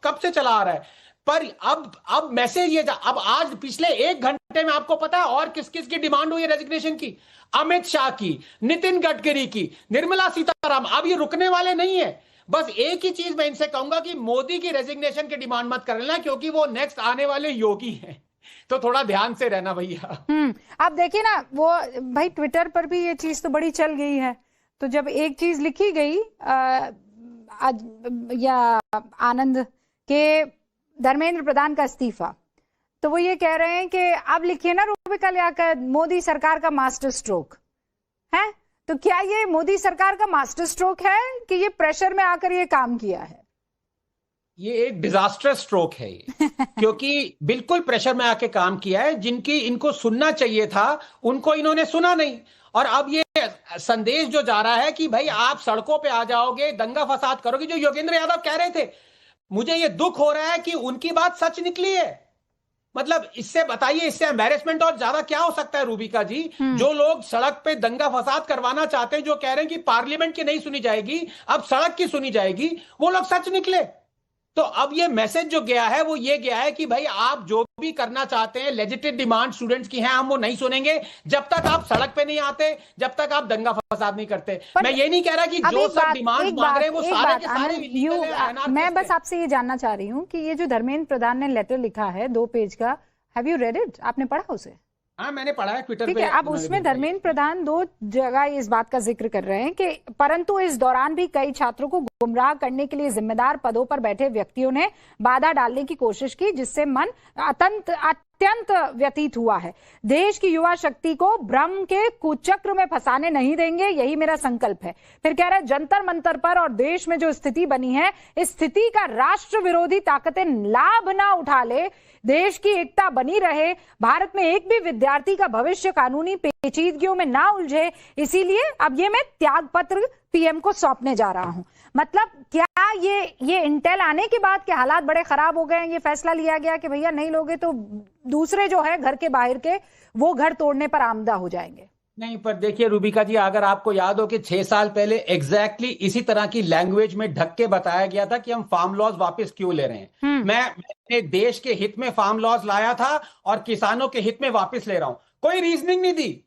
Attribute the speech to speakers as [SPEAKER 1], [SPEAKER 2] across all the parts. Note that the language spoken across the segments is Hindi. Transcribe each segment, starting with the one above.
[SPEAKER 1] कब से चला आ रहा है। पर अब मैसेज ये था, अब आज पिछले 1 घंटे में आपको पता है और किस किस की डिमांड हुई है रेजिग्नेशन की? अमित शाह की, नितिन गडकरी की, निर्मला सीतारामन। अब ये रुकने वाले नहीं है। बस एक ही चीज मैं इनसे कहूंगा कि मोदी की रेजिग्नेशन की डिमांड मत कर लेना, क्योंकि वो नेक्स्ट आने वाले योगी हैं। तो थोड़ा ध्यान से रहना भैया।
[SPEAKER 2] अब देखिए ना, वो भाई ट्विटर पर भी ये चीज तो बड़ी चल गई है। तो जब एक चीज लिखी गई या आनंद के धर्मेंद्र प्रधान का इस्तीफा, तो वो ये कह रहे हैं कि अब लिखिए ना रूबिका लियाकत, मोदी सरकार का मास्टर स्ट्रोक है। तो क्या ये मोदी सरकार का मास्टर स्ट्रोक है कि ये प्रेशर में आकर ये काम किया है?
[SPEAKER 1] ये एक डिजास्टर्स स्ट्रोक है ये। क्योंकि बिल्कुल प्रेशर में आके काम किया है। जिनकी इनको सुनना चाहिए था उनको इन्होंने सुना नहीं। और अब ये संदेश जो जा रहा है कि भाई आप सड़कों पे आ जाओगे, दंगा फसाद करोगे, जो योगेंद्र यादव कह रहे थे, मुझे ये दुख हो रहा है कि उनकी बात सच निकली है। मतलब इससे बताइए, इससे एम्बैरेसमेंट और ज्यादा क्या हो सकता है रूबिका जी? जो लोग सड़क पे दंगा फसाद करवाना चाहते हैं, जो कह रहे हैं कि पार्लियामेंट की नहीं सुनी जाएगी, अब सड़क की सुनी जाएगी, वो लोग सच निकले। तो अब ये मैसेज जो गया है वो ये गया है कि भाई आप जो भी करना चाहते हैं, लेजिटिमेट डिमांड स्टूडेंट्स की हैं, हम वो नहीं सुनेंगे जब तक आप सड़क पे नहीं आते, जब तक आप दंगा फसाद नहीं करते। मैं ये नहीं कह रहा कि जो सब डिमांड मांग रहे हैं वो सारे के सारे इलीगल है।
[SPEAKER 2] मैं बस आपसे ये जानना चाह रही हूँ कि ये जो धर्मेंद्र प्रधान ने लेटर लिखा है 2 पेज का, हैव यू रेड इट? आपने पढ़ा उसे?
[SPEAKER 1] हाँ, मैंने पढ़ा है ट्विटर पे।
[SPEAKER 2] ठीक है। अब उसमें धर्मेंद्र प्रधान 2 जगह इस बात का जिक्र कर रहे हैं कि परंतु इस दौरान भी कई छात्रों को गुमराह करने के लिए जिम्मेदार पदों पर बैठे व्यक्तियों ने बाधा डालने की कोशिश की, जिससे मन अत्यंत व्यतीत हुआ है। देश की युवा शक्ति को भ्रम के कुचक्र में फंसाने नहीं देंगे, यही मेरा संकल्प है। फिर कह रहे हैं जंतर मंतर पर और देश में जो स्थिति बनी है, इस स्थिति का राष्ट्र विरोधी ताकतें लाभ ना उठा ले, देश की एकता बनी रहे, भारत में एक भी विद्यार्थी का भविष्य कानूनी पेचीदगियों में ना उलझे, इसीलिए अब ये मैं त्याग पत्र पीएम को सौंपने जा रहा हूं। मतलब क्या ये इंटेल आने के बाद के हालात बड़े खराब हो गए हैं, ये फैसला लिया गया कि भैया नहीं लोगे तो दूसरे जो है घर के बाहर के, वो घर तोड़ने पर आमदा हो जाएंगे?
[SPEAKER 1] नहीं, पर देखिए रूबिका जी, अगर आपको याद हो कि 6 साल पहले एग्जैक्टली इसी तरह की लैंग्वेज में ढक के बताया गया था कि हम फार्म लॉज वापस क्यों ले रहे हैं। मैंने देश के हित में फार्म लॉज लाया था और किसानों के हित में वापस ले रहा हूं। कोई रीजनिंग नहीं दी।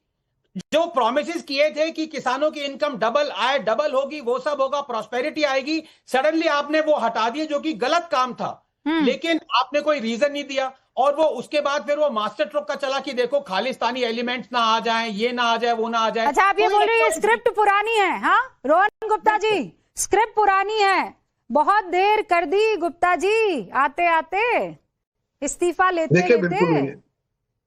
[SPEAKER 1] जो प्रोमिसेस किए थे कि किसानों की इनकम डबल, आय डबल होगी, वो सब होगा, प्रॉस्पेरिटी आएगी, सडनली आपने वो हटा दिए, जो कि गलत काम था। लेकिन आपने कोई रीजन नहीं दिया। और वो उसके बाद फिर वो मास्टर स्ट्रोक का चला कि देखो खालिस्तानी एलिमेंट्स ना आ जाएं, ये ना आ जाए, वो ना आ जाए।
[SPEAKER 2] अच्छा, आप ये बोल रहे हैं स्क्रिप्ट पुरानी है? हाँ रोहन गुप्ता जी, स्क्रिप्ट पुरानी है, बहुत देर कर दी गुप्ता जी, आते आते इस्तीफा लेते लेते।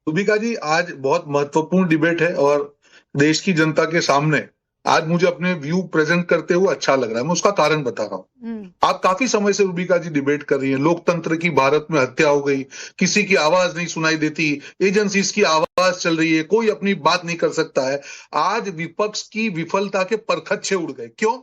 [SPEAKER 3] रूबिका जी, आज बहुत महत्वपूर्ण डिबेट है और देश की जनता के सामने आज मुझे अपने व्यू प्रेजेंट करते हुए अच्छा लग रहा है। मैं उसका कारण बता रहा हूं। आप काफी समय से रूबिका जी डिबेट कर रही हैं, लोकतंत्र की भारत में हत्या हो गई, किसी की आवाज नहीं सुनाई देती, एजेंसीज की आवाज चल रही है, कोई अपनी बात नहीं कर सकता है। आज विपक्ष की विफलता के परखच्चे उड़ गए। क्यों?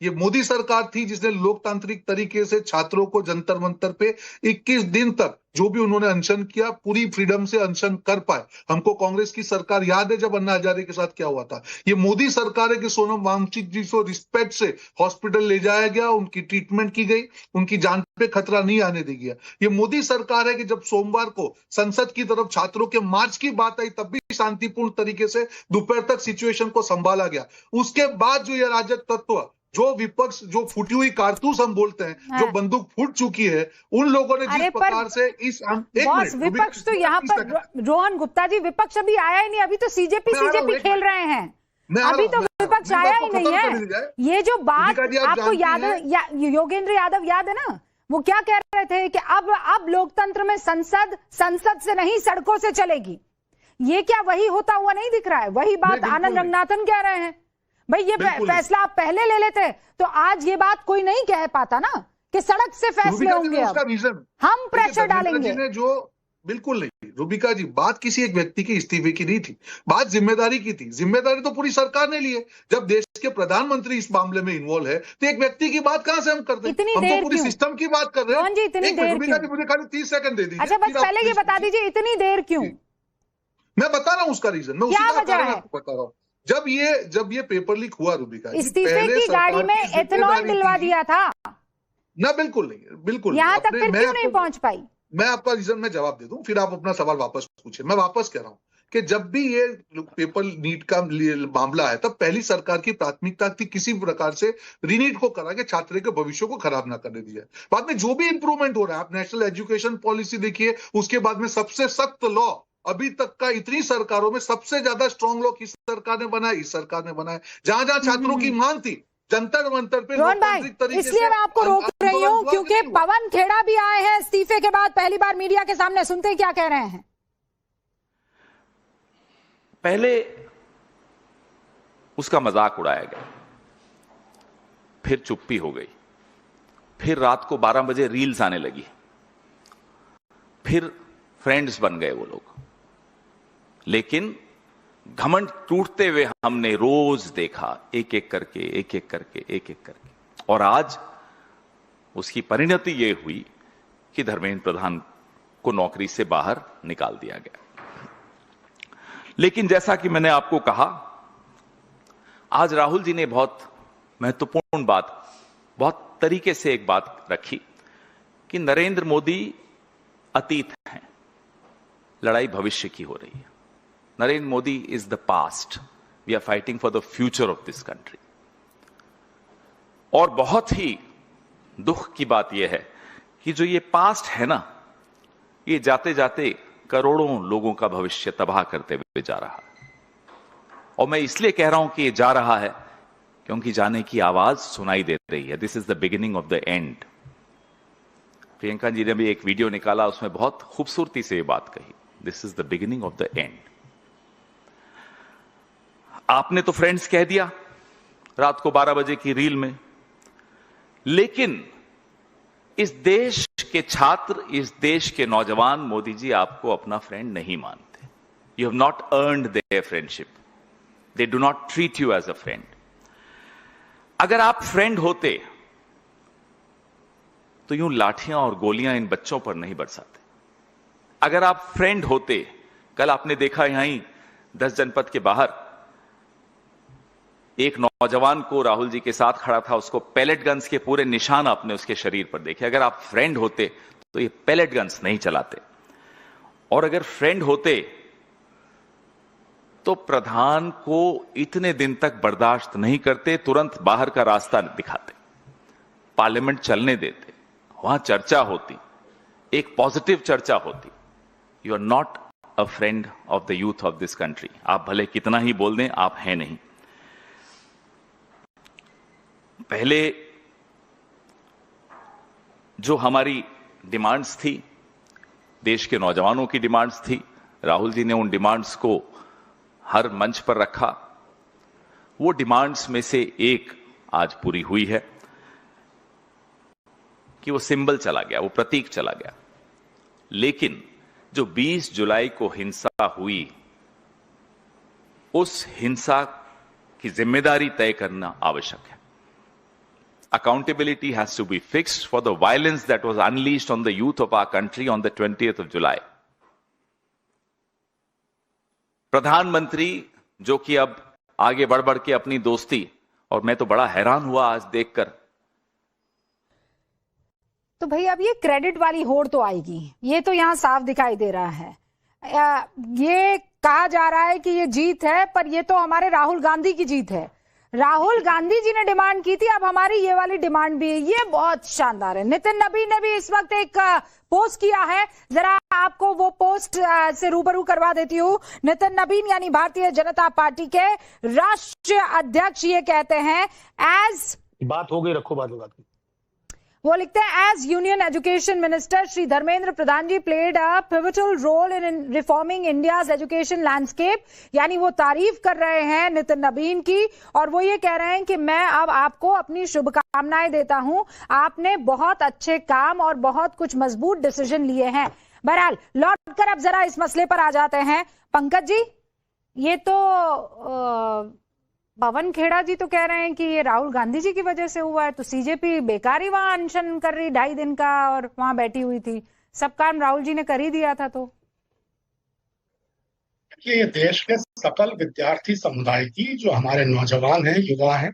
[SPEAKER 3] ये मोदी सरकार थी जिसने लोकतांत्रिक तरीके से छात्रों को जंतर मंतर पे 21 दिन तक जो भी उन्होंने अनशन किया, पूरी फ्रीडम से अनशन कर पाए। हमको कांग्रेस की सरकार याद है जब अन्ना हजारे के साथ क्या हुआ था। ये मोदी सरकार है कि सोनम वांगचुक जी को रिस्पेक्ट से हॉस्पिटल ले जाया गया, उनकी ट्रीटमेंट की गई, उनकी जान पे खतरा नहीं आने दी गया। ये मोदी सरकार है कि जब सोमवार को संसद की तरफ छात्रों के मार्च की बात आई, तब भी शांतिपूर्ण तरीके से दोपहर तक सिचुएशन को संभाला गया। उसके बाद जो ये राजद तत्व, जो विपक्ष, जो फूटी हुई कारतूस हम बोलते हैं, जो बंदूक फूट चुकी है, उन लोगों ने जिस प्रकार से इस
[SPEAKER 2] विपक्ष तो यहाँ पर रोहन गुप्ता जी, विपक्ष अभी आया ही नहीं, अभी तो सीजेपी खेल रहे हैं, अभी तो विपक्ष आया ही नहीं है। ये जो बात आपको याद है, योगेंद्र यादव याद है ना, वो क्या कह रहे थे कि अब लोकतंत्र में संसद से नहीं सड़कों से चलेगी। ये क्या वही होता हुआ नहीं दिख रहा है? वही बात आनंद रंगनाथन कह रहे हैं। भाई ये फैसला आप पहले ले लेते तो आज ये बात कोई नहीं कह पाता ना कि सड़क से फैसले होंगे। हम प्रेशर डालेंगे
[SPEAKER 3] जो बिल्कुल नहीं। रूबिका जी, बात किसी एक व्यक्ति के इस्तीफे की नहीं थी, बात जिम्मेदारी की थी। जिम्मेदारी तो पूरी सरकार ने ली है। जब देश के प्रधानमंत्री इस मामले में इन्वॉल्व है तो एक व्यक्ति की बात कहां से हम करते हैं? हम तो पूरी सिस्टम की बात कर रहे हैं। रूबिका जी, मुझे खाली 30 सेकंड दे दीजिए।
[SPEAKER 2] अच्छा, बस पहले ये बता दीजिए इतनी देर क्यों?
[SPEAKER 3] मैं बता रहा हूं उसका रीजन, मैं उसी का कारण आपको बता रहा हूं। जब ये पेपर लीक हुआ रूबिका,
[SPEAKER 2] इस्तीफे की गाड़ी में एथेनॉल दिलवा दिया था।
[SPEAKER 3] ना, बिल्कुल नहीं, बिल्कुल
[SPEAKER 2] यहां तक
[SPEAKER 3] नहीं।
[SPEAKER 2] फिर क्यों नहीं पहुंच पाई?
[SPEAKER 3] मैं आपका रीजन में जवाब दे दूं, फिर आप अपना सवाल वापस पूछे। मैं वापस कह रहा हूं कि जब भी ये पेपर नीट का मामला है, तब पहली सरकार की प्राथमिकता थी किसी प्रकार से रीनीट को करा के छात्र के भविष्य को खराब ना करने दिया। बाद में जो भी इंप्रूवमेंट हो रहा है, आप नेशनल एजुकेशन पॉलिसी देखिए, उसके बाद में सबसे सख्त लॉ अभी तक का इतनी सरकारों में सबसे ज्यादा स्ट्रॉन्ग लॉ किस सरकार ने बनाया? इस सरकार ने बनाया। जहां जहां छात्रों की मांग थी, जंतर मंतर पे
[SPEAKER 2] रोहन भाई, इसलिए मैं आपको रोक रही हूँ क्योंकि पवन खेड़ा भी आए हैं इस्तीफे के बाद, पहली बार मीडिया के सामने। सुनते क्या कह रहे हैं।
[SPEAKER 4] पहले उसका मजाक उड़ाया गया, फिर चुप्पी हो गई, फिर रात को 12 बजे रील्स आने लगी, फिर फ्रेंड्स बन गए वो लोग। लेकिन घमंड टूटते हुए हमने रोज देखा, एक एक करके, एक एक करके, एक एक करके। और आज उसकी परिणति यह हुई कि धर्मेंद्र प्रधान को नौकरी से बाहर निकाल दिया गया। लेकिन जैसा कि मैंने आपको कहा, आज राहुल जी ने बहुत महत्वपूर्ण बात, बहुत तरीके से एक बात रखी कि नरेंद्र मोदी अतीत हैं, लड़ाई भविष्य की हो रही है। Narendra Modi is the past, we are fighting for the future of this country. और बहुत ही दुख की बात यह है कि जो ये पास्ट है ना, ये जाते जाते करोड़ों लोगों का भविष्य तबाह करते हुए जा रहा है। और मैं इसलिए कह रहा हूं कि ये जा रहा है क्योंकि जाने की आवाज सुनाई दे रही है। This is the beginning of the end. Priyanka ji ने भी एक वीडियो निकाला, उसमें बहुत खूबसूरती से ये बात कही, this is the beginning of the and. आपने तो फ्रेंड्स कह दिया रात को 12 बजे की रील में, लेकिन इस देश के छात्र, इस देश के नौजवान मोदी जी आपको अपना फ्रेंड नहीं मानते। You have not earned their friendship, they do not treat you as a friend. अगर आप फ्रेंड होते तो यूं लाठियां और गोलियां इन बच्चों पर नहीं बरसाते। अगर आप फ्रेंड होते, कल आपने देखा यहीं 10 जनपद के बाहर एक नौजवान को राहुल जी के साथ खड़ा था, उसको पैलेट गन्स के पूरे निशान आपने उसके शरीर पर देखे। अगर आप फ्रेंड होते तो ये पैलेट गन्स नहीं चलाते। और अगर फ्रेंड होते तो प्रधान को इतने दिन तक बर्दाश्त नहीं करते, तुरंत बाहर का रास्ता दिखाते, पार्लियामेंट चलने देते, वहां चर्चा होती, एक पॉजिटिव चर्चा होती। You are not a friend of the youth of this country. आप भले कितना ही बोल दें, आप हैं नहीं। पहले जो हमारी डिमांड्स थी, देश के नौजवानों की डिमांड्स थी, राहुल जी ने उन डिमांड्स को हर मंच पर रखा। वो डिमांड्स में से एक आज पूरी हुई है कि वो सिंबल चला गया, वो प्रतीक चला गया। लेकिन जो 20 जुलाई को हिंसा हुई, उस हिंसा की जिम्मेदारी तय करना आवश्यक है। Accountability has to be fixed for the violence that was unleashed on the youth of our country on the 20th of July. प्रधानमंत्री जो कि अब आगे बढ़ बढ़ के अपनी दोस्ती, और मैं तो बड़ा हैरान हुआ आज देखकर।
[SPEAKER 2] तो भाई अब ये क्रेडिट वाली होड़ तो आएगी, ये तो यहां साफ दिखाई दे रहा है। ये कहा जा रहा है कि ये जीत है, पर ये तो हमारे राहुल गांधी की जीत है। राहुल गांधी जी ने डिमांड की थी, अब हमारी ये वाली डिमांड भी है। ये बहुत शानदार है। नितिन नबीन ने भी इस वक्त एक पोस्ट किया है, जरा आपको वो पोस्ट से रूबरू करवा देती हूं। नितिन नबीन यानी भारतीय जनता पार्टी के राष्ट्रीय अध्यक्ष ये कहते हैं, एज
[SPEAKER 5] बात हो गई, रखो बात बात की।
[SPEAKER 2] वो लिखते हैं, as union education minister Shri Dharmendra Pradhan ji played a pivotal role in reforming India's education landscape. यानी वो तारीफ कर रहे हैं नितिन नबीन की, और वो ये कह रहे हैं कि मैं अब आपको अपनी शुभकामनाएं देता हूं, आपने बहुत अच्छे काम और बहुत कुछ मजबूत डिसीजन लिए हैं। बहरहाल लौट कर अब जरा इस मसले पर आ जाते हैं। पंकज जी, ये तो पवन खेड़ा जी तो कह रहे हैं कि ये राहुल गांधी जी की वजह से हुआ है, तो सीजेपी बेकार ही वहां अनशन कर रही 2.5 दिन का, और वहां बैठी हुई थी, सब काम राहुल जी ने कर ही दिया था। तो
[SPEAKER 5] ये देश के सकल विद्यार्थी समुदाय की, जो हमारे नौजवान हैं, युवा हैं,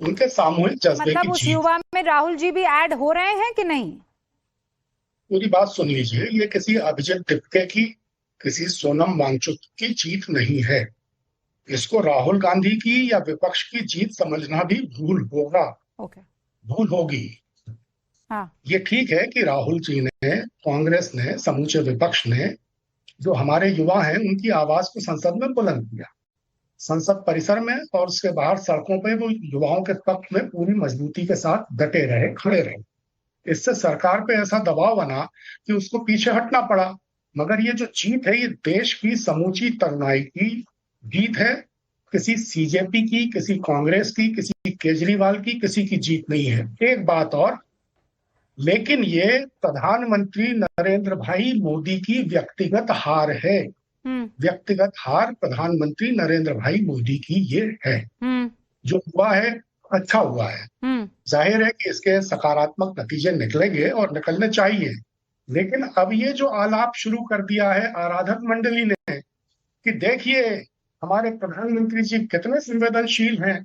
[SPEAKER 5] उनके सामूहिक जज्बे
[SPEAKER 2] मतलब
[SPEAKER 5] की
[SPEAKER 2] उस
[SPEAKER 5] जीत।
[SPEAKER 2] युवा में राहुल जी भी ऐड हो रहे हैं कि नहीं?
[SPEAKER 5] पूरी बात सुन लीजिए, ये किसी अभिजीत टिपके की, किसी सोनम वांगचुक की जीत नहीं है। इसको राहुल गांधी की या विपक्ष की जीत समझना भी भूल होगा, भूल होगी।
[SPEAKER 2] हाँ।
[SPEAKER 5] ये ठीक है कि राहुल जी ने, कांग्रेस ने, समूचे विपक्ष ने, जो हमारे युवा हैं उनकी आवाज को संसद में बुलंद किया। संसद परिसर में और उसके बाहर सड़कों पे वो युवाओं के पक्ष में पूरी मजबूती के साथ डटे रहे, खड़े रहे। इससे सरकार पे ऐसा दबाव बना कि उसको पीछे हटना पड़ा। मगर ये जो जीत है, ये देश की समूची तरुणाई की जीत है, किसी सीजेपी की, किसी कांग्रेस की, किसी केजरीवाल की, किसी की जीत नहीं है। एक बात और, लेकिन ये प्रधानमंत्री नरेंद्र भाई मोदी की व्यक्तिगत हार है। व्यक्तिगत हार प्रधानमंत्री नरेंद्र भाई मोदी की ये है। जो हुआ है अच्छा हुआ है। जाहिर है कि इसके सकारात्मक नतीजे निकलेंगे और निकलने चाहिए। लेकिन अब ये जो आलाप शुरू कर दिया है आराधक मंडली ने कि देखिए हमारे प्रधानमंत्री जी कितने संवेदनशील हैं,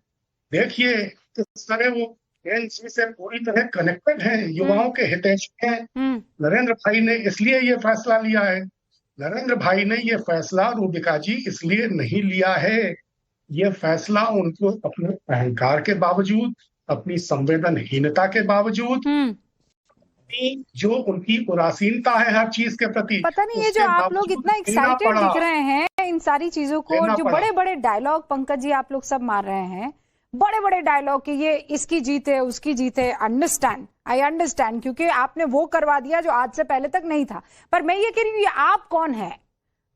[SPEAKER 5] देखिए किस तरह वो एनसी से पूरी तरह कनेक्टेड हैं, युवाओं के हितैषी हैं। नरेंद्र भाई ने इसलिए ये फैसला लिया है। नरेंद्र भाई ने ये फैसला, रूबिका जी, इसलिए नहीं लिया है। ये फैसला उनको अपने अहंकार के बावजूद, अपनी संवेदनहीनता के बावजूद, जो उनकी उदासीनता है हर चीज के प्रति,
[SPEAKER 2] पता नहीं ये जो आप लोग इतना एक्साइटेड दिख रहे हैं इन सारी चीजों को, जो बड़े बड़े डायलॉग पंकज जी आप लोग सब मार रहे हैं, बड़े बड़े डायलॉग कि ये इसकी जीत है, उसकी जीत है। आई अंडरस्टैंड, क्योंकि आपने वो करवा दिया जो आज से पहले तक नहीं था। पर मैं ये कह रही हूँ, ये आप कौन है?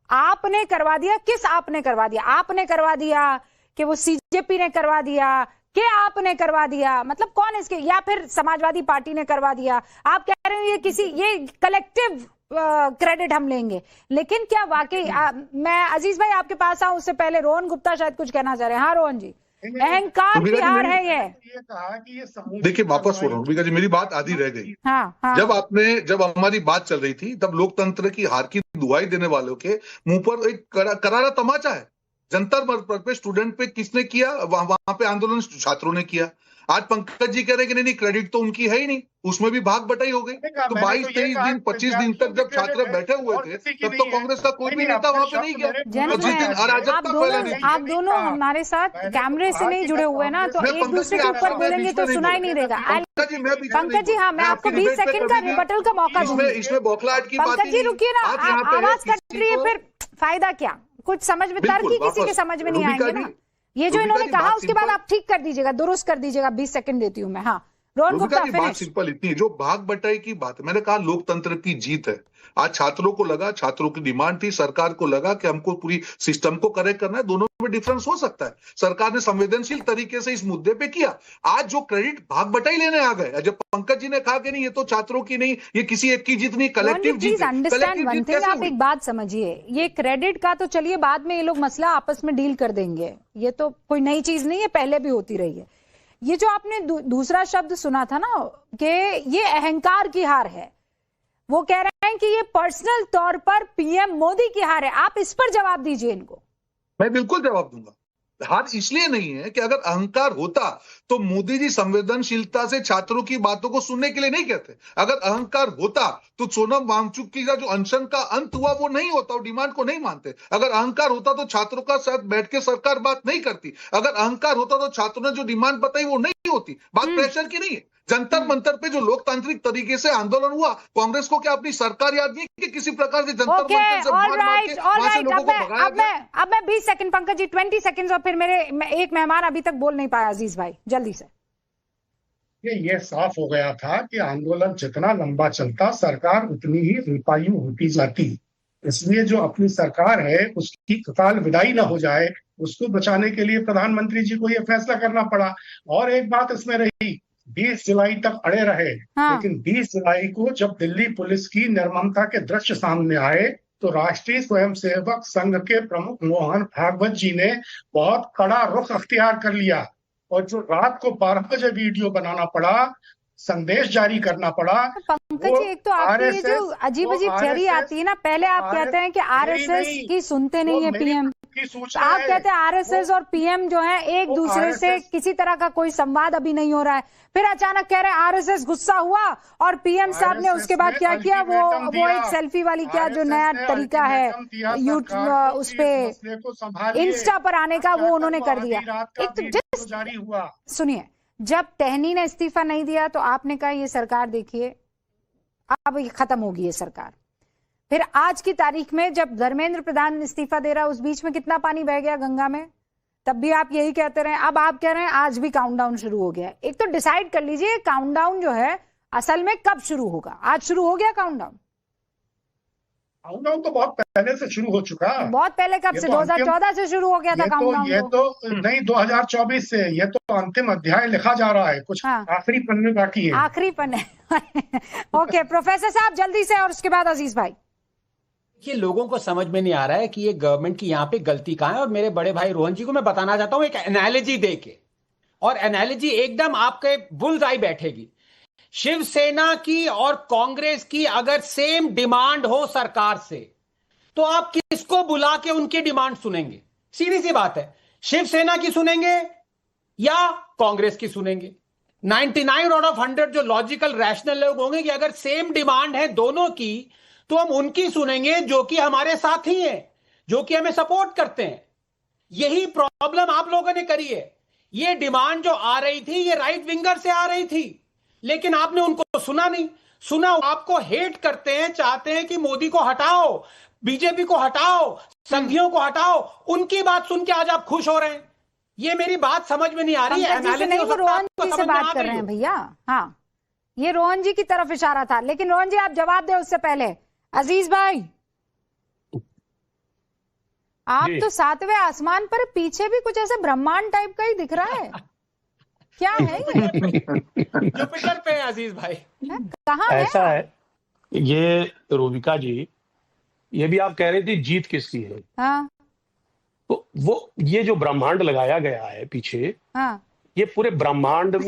[SPEAKER 2] आपने करवा दिया, किस आपने करवा दिया? आपने करवा दिया कि वो सीजेपी ने करवा दिया कि आपने करवा दिया? मतलब कौन इसके, या फिर समाजवादी पार्टी ने करवा दिया? आप कह रहे हो ये कलेक्टिव क्रेडिट हम लेंगे, लेकिन क्या वाकई मैं अजीज भाई आपके पास आऊं उससे पहले रोहन गुप्ता शायद कुछ कहना चाह रहे हैं। हाँ रोहन जी, अहंकार की हार है ये।
[SPEAKER 5] कहा कि ये
[SPEAKER 3] देखिए वापस हो रहा हूँ रूबिका जी, मेरी बात आधी रह गई।
[SPEAKER 2] हाँ।
[SPEAKER 3] जब हमारी बात चल रही थी तब लोकतंत्र की हार की दुहाई देने वालों के मुंह पर एक करारा तमाचा है। जंतर मंतर पे स्टूडेंट पे किसने किया? वहां पे आंदोलन छात्रों ने किया। आज पंकज जी कह रहे हैं कि नहीं क्रेडिट तो उनकी है ही नहीं, उसमें भी भाग बटाई हो गई। तो 22, 23 दिन, 25 दिन तक जब छात्र बैठे हुए थे तब तो कांग्रेस का कोई भी नेता वहां पे नहीं गया।
[SPEAKER 2] आप दोनों हमारे साथ कैमरे से नहीं जुड़े हुए ना, तो एक दूसरे के ऊपर बोलेंगे तो सुनाई नहीं देगा। पंकज जी, हाँ, मैं आपको 20 सेकंड का रिबटल का मौका दूंगी।
[SPEAKER 3] इसमें बौखलाहट की बात,
[SPEAKER 2] पंकज जी रुकिए ना, आवाज कट रही है, फिर फायदा क्या? कुछ समझ में, तर्क ही किसी के समझ में नहीं आएंगे ना। ये जो इन्होंने कहा उसके बाद आप ठीक कर दीजिएगा, दुरुस्त कर दीजिएगा। 20 सेकंड देती हूँ मैं। हाँ रोहन गुप्ता,
[SPEAKER 3] बात सिंपल इतनी है, जो भाग बटाई की बात है, मैंने कहा लोकतंत्र की जीत है। आज छात्रों को लगा, छात्रों की डिमांड थी, सरकार को लगा कि हमको पूरी सिस्टम को करेक्ट करना है। दोनों में डिफरेंस हो सकता है। सरकार ने संवेदनशील तरीके से इस मुद्दे पे किया। आज जो क्रेडिट भाग बटाई लेने आ गए, जब पंकज जी ने कहा कि नहीं ये तो छात्रों की नहीं, ये किसी एक की जीत नहीं, कलेक्टिव जीत है।
[SPEAKER 2] आप एक बात समझिए, ये क्रेडिट का तो चलिए बाद में ये लोग मसला आपस में डील कर देंगे, ये तो कोई नई चीज नहीं है, पहले भी होती रही है। ये जो आपने दूसरा शब्द सुना था ना कि ये अहंकार की हार है, वो कह रहे हैं कि ये पर्सनल तौर पर पीएम मोदी की हार है। आप इस पर जवाब दीजिए इनको।
[SPEAKER 3] मैं बिल्कुल जवाब दूंगा। हार इसलिए नहीं है कि अगर अहंकार होता तो मोदी जी संवेदनशीलता से छात्रों की बातों को सुनने के लिए नहीं कहते। अगर अहंकार होता तो सोनम वांगचुक की जो अनशन का अंत हुआ वो नहीं होता, वो डिमांड को नहीं मानते। अगर अहंकार होता तो छात्रों का साथ बैठ के सरकार बात नहीं करती। अगर अहंकार होता तो छात्रों ने जो डिमांड बताई वो नहीं होती। बात प्रेशर की नहीं है। जंतर मंतर पे जो लोकतांत्रिक तरीके से आंदोलन हुआ, कांग्रेस को क्या अपनी सरकार याद नहीं कि किसी प्रकार से जंतर मंतर से मार के वहां से लोगों को भगाया गया?
[SPEAKER 2] अब मैं 20 सेकंड पंकज जी, 20 सेकंड, और फिर मेरे एक मेहमान अभी तक बोल नहीं पाया, अजीज भाई जल्दी से।
[SPEAKER 5] ये साफ हो गया था कि आंदोलन जितना लंबा चलता सरकार उतनी ही रुपायु होती जाती। इसलिए जो अपनी सरकार है उसकी तत्काल विदाई ना हो जाए, उसको बचाने के लिए प्रधानमंत्री जी को यह फैसला करना पड़ा। और एक बात इसमें रही, 20 जुलाई तक अड़े रहे। हाँ। लेकिन 20 जुलाई को जब दिल्ली पुलिस की निर्ममता के दृश्य सामने आए तो राष्ट्रीय स्वयंसेवक संघ के प्रमुख मोहन भागवत जी ने बहुत कड़ा रुख अख्तियार कर लिया। और जो रात को 12 बजे वीडियो बनाना पड़ा, संदेश जारी करना पड़ा।
[SPEAKER 2] पंकज जी, एक तो आपकी ये जो अजीब अजीब थियरी आती है ना, पहले आप कहते हैं कि आरएसएस की सुनते नहीं है पीएम,
[SPEAKER 5] की
[SPEAKER 2] तो
[SPEAKER 5] सूचना
[SPEAKER 2] आप
[SPEAKER 5] है।
[SPEAKER 2] कहते हैं आरएसएस और पीएम जो है एक दूसरे से किसी तरह का कोई संवाद अभी नहीं हो रहा है, फिर अचानक कह रहे हैं आरएसएस गुस्सा हुआ और पीएम साहब ने उसके बाद क्या किया, वो एक सेल्फी वाली क्या जो नया तरीका है यूट्यूब उस पे इंस्टा पर आने का, वो उन्होंने कर दिया। एक तो
[SPEAKER 5] जारी हुआ।
[SPEAKER 2] सुनिए, जब टहनी ने इस्तीफा नहीं दिया तो आपने कहा ये सरकार देखिए अब ये खत्म होगी ये सरकार। फिर आज की तारीख में जब धर्मेंद्र प्रधान इस्तीफा दे रहा है, उस बीच में कितना पानी बह गया गंगा में, तब भी आप यही कहते रहे। अब आप कह रहे हैं आज भी काउंटडाउन शुरू हो गया है। एक तो डिसाइड कर लीजिए काउंटडाउन जो है असल में कब शुरू होगा। आज शुरू हो गया काउंटडाउन?
[SPEAKER 5] काउंटडाउन तो बहुत पहले से शुरू हो चुका है।
[SPEAKER 2] बहुत पहले कब से? 2014 से शुरू हो गया था काउंटडाउन।
[SPEAKER 5] ये तो नहीं 2024 से, ये तो अंतिम अध्याय लिखा जा रहा है, कुछ आखिरी पन्ने बाकी है।
[SPEAKER 2] आखिरी पन्ने ओके प्रोफेसर साहब जल्दी से, और उसके बाद अजीज भाई।
[SPEAKER 1] ये लोगों को समझ में नहीं आ रहा है कि ये गवर्नमेंट की यहाँ पे गलती कहाँ है। और मेरे बड़े भाई रोहन जी को मैं बताना चाहता हूं एक एनालॉजी दे के, और एनालॉजी एकदम आपके बुल्स आई बैठेगी। शिवसेना की और कांग्रेस की अगर सेम डिमांड हो सरकार से, तो आप किसको बुला के उनकी डिमांड सुनेंगे? सीधी सी बात है, शिवसेना की सुनेंगे या कांग्रेस की सुनेंगे? 99 आउट ऑफ 100 जो लॉजिकल रैशनल लोग होंगे कि अगर सेम डिमांड है दोनों की, तो हम उनकी सुनेंगे जो कि हमारे साथी हैं, जो कि हमें सपोर्ट करते हैं। यही प्रॉब्लम आप लोगों ने करी है। ये डिमांड जो आ रही थी ये राइट विंगर से आ रही थी, लेकिन आपने उनको सुना नहीं। सुना, आपको हेट करते हैं, चाहते हैं कि मोदी को हटाओ, बीजेपी को हटाओ, संघियों को हटाओ। उनकी बात सुन के आज आप खुश हो रहे हैं। ये मेरी बात समझ में नहीं आ रही है।
[SPEAKER 2] वो रोहन जी से बात कर रहे हैं भैया। हाँ, ये रोहन जी की तरफ इशारा था, लेकिन रोहन जी आप जवाब दें उससे पहले अजीज भाई, आप तो 7वें आसमान पर, पीछे भी कुछ ऐसा ब्रह्मांड टाइप का ही दिख रहा है, क्या है ये?
[SPEAKER 1] जुपिटर पे है अजीज भाई।
[SPEAKER 2] कहाँ है?
[SPEAKER 6] ऐसा है ये रूबिका जी, ये भी आप कह रही थी जीत किसकी है।
[SPEAKER 2] हाँ।
[SPEAKER 6] तो वो ये जो ब्रह्मांड लगाया गया है पीछे,
[SPEAKER 2] हाँ।
[SPEAKER 6] ये पूरे ब्रह्मांड में